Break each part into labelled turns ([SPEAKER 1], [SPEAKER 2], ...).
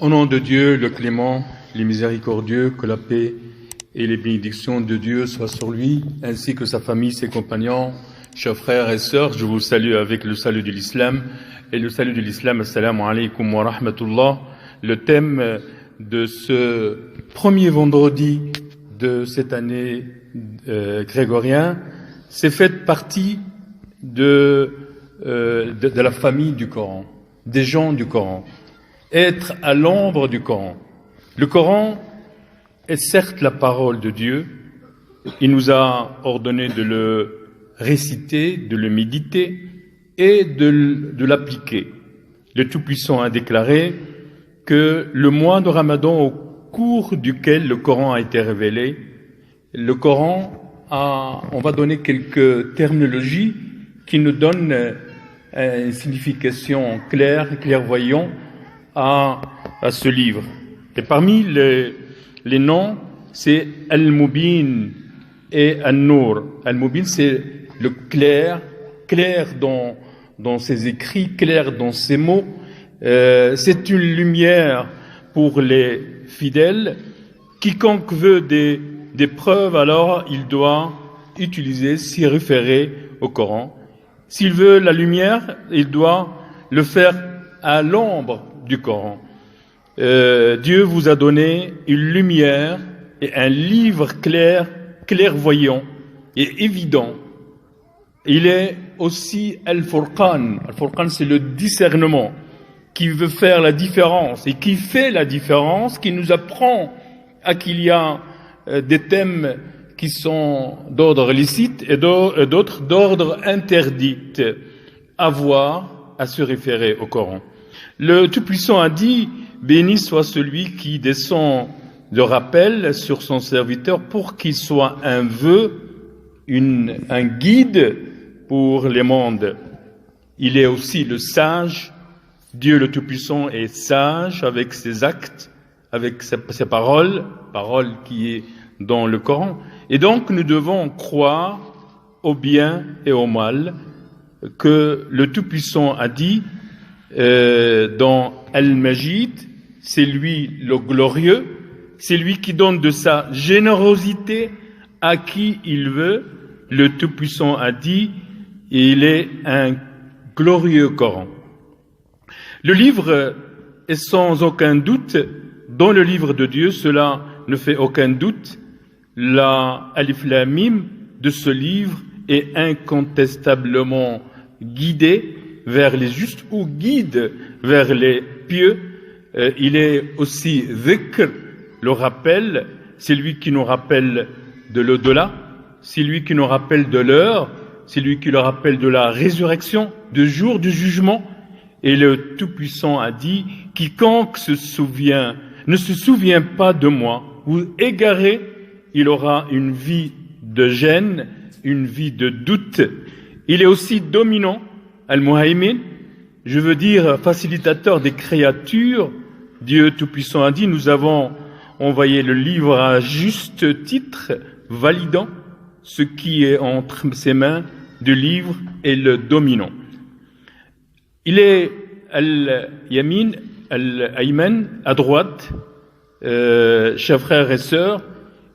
[SPEAKER 1] Au nom de Dieu, le clément, le miséricordieux, que la paix et les bénédictions de Dieu soient sur lui, ainsi que sa famille, ses compagnons, chers frères et sœurs, je vous salue avec le salut de l'islam. Et le salut de l'islam, assalamu alaikum wa rahmatullah. Le thème de ce premier vendredi de cette année grégorien, c'est fait partie de la famille du Coran, des gens du Coran. Être à l'ombre du Coran. Le Coran est certes la parole de Dieu. Il nous a ordonné de le réciter, de le méditer et de l'appliquer. Le Tout-Puissant a déclaré que le mois de Ramadan, au cours duquel le Coran a été révélé, le Coran on va donner quelques terminologies qui nous donnent une signification clairvoyante à ce livre. Et parmi les noms, c'est Al-Mubin et An-Nur. Al-Mubin, c'est le clair dans ses écrits, clair dans ses mots. C'est une lumière pour les fidèles. Quiconque veut des preuves, alors il doit s'y référer au Coran. S'il veut la lumière, il doit le faire à l'ombre du Coran. Dieu vous a donné une lumière et un livre clairvoyant et évident. Il est aussi Al-Furqan. Al-Furqan, c'est le discernement qui veut faire la différence et qui fait la différence, qui nous apprend qu'il y a des thèmes qui sont d'ordre licite et d'autres d'ordre interdit à se référer au Coran. Le Tout-Puissant a dit « Béni soit celui qui descend de rappel sur son serviteur pour qu'il soit un vœu, un guide pour les mondes. » Il est aussi le sage. Dieu le Tout-Puissant est sage avec ses actes, avec ses paroles qui est dans le Coran. Et donc nous devons croire au bien et au mal que le Tout-Puissant a dit dans Al-Majid, c'est lui le glorieux, c'est lui qui donne de sa générosité à qui il veut. Le Tout-Puissant a dit, il est un glorieux Coran. Le livre est sans aucun doute, dans le livre de Dieu, cela ne fait aucun doute, la Alif Lam Mim de ce livre est incontestablement guidé vers les justes ou guide vers les pieux. Il est aussi dhikr, le rappel, c'est lui qui nous rappelle de l'au-delà, c'est lui qui nous rappelle de l'heure, c'est lui qui nous rappelle de la résurrection, du jour du jugement. Et le Tout-Puissant a dit, quiconque ne se souvient pas de moi, ou égaré, il aura une vie de gêne, une vie de doute. Il est aussi dominant, Al-Muhaymin, je veux dire facilitateur des créatures. Dieu Tout-Puissant a dit, nous avons envoyé le livre à juste titre, validant ce qui est entre ses mains du livre et le dominant. Il est Al-Yamin, Al-Ayman, à droite. Chers frères et sœurs,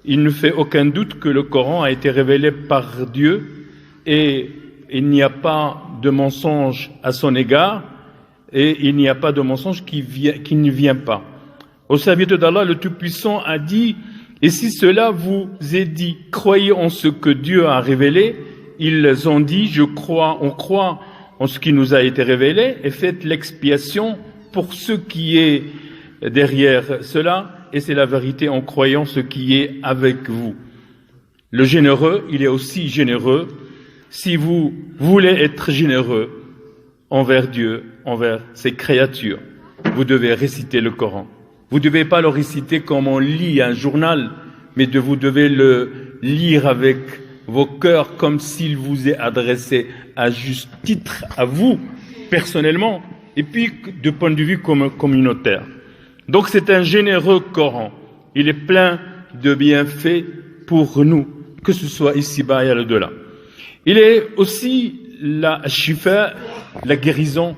[SPEAKER 1] il ne fait aucun doute que le Coran a été révélé par Dieu et il n'y a pas de mensonge à son égard et il n'y a pas de mensonge qui ne vient pas. Au serviteur d'Allah, le Tout-Puissant a dit, et si cela vous est dit, croyez en ce que Dieu a révélé, ils ont dit, on croit en ce qui nous a été révélé et faites l'expiation pour ce qui est derrière cela, et c'est la vérité en croyant ce qui est avec vous. Le généreux, il est aussi généreux. Si vous voulez être généreux envers Dieu, envers ses créatures, vous devez réciter le Coran. Vous ne devez pas le réciter comme on lit un journal, mais vous devez le lire avec vos cœurs comme s'il vous est adressé à juste titre à vous, personnellement, et puis de point de vue communautaire. Donc c'est un généreux Coran. Il est plein de bienfaits pour nous, que ce soit ici-bas et à l'au-delà. Il est aussi la shifa, la guérison.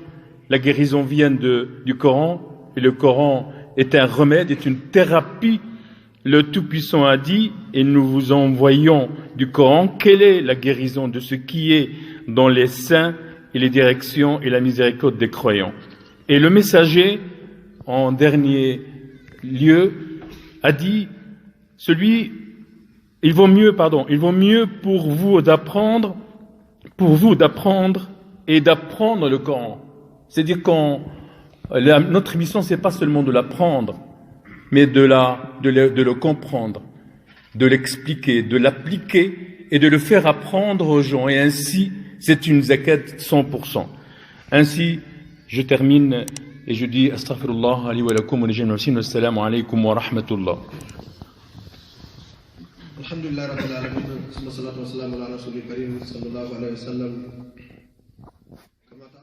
[SPEAKER 1] La guérison vient du Coran, et le Coran est un remède, est une thérapie. Le Tout-Puissant a dit, et nous vous envoyons du Coran, quelle est la guérison de ce qui est dans les saints et les directions et la miséricorde des croyants. Et le messager, en dernier lieu, a dit, il vaut mieux pour vous d'apprendre et d'apprendre le Coran. C'est-à-dire notre mission, c'est pas seulement de l'apprendre, mais de le comprendre, de l'expliquer, de l'appliquer et de le faire apprendre aux gens. Et ainsi, c'est une zakat 100%. Ainsi, je termine et je dis astaghfirullah li wa lakum wa li jami'il muslimin. Assalamu alaykum wa rahmatullah.
[SPEAKER 2] Alhamdulillah rabbil alamin. Wassalatu wassalamu ala rasulil karim sallallahu alayhi wa sallam.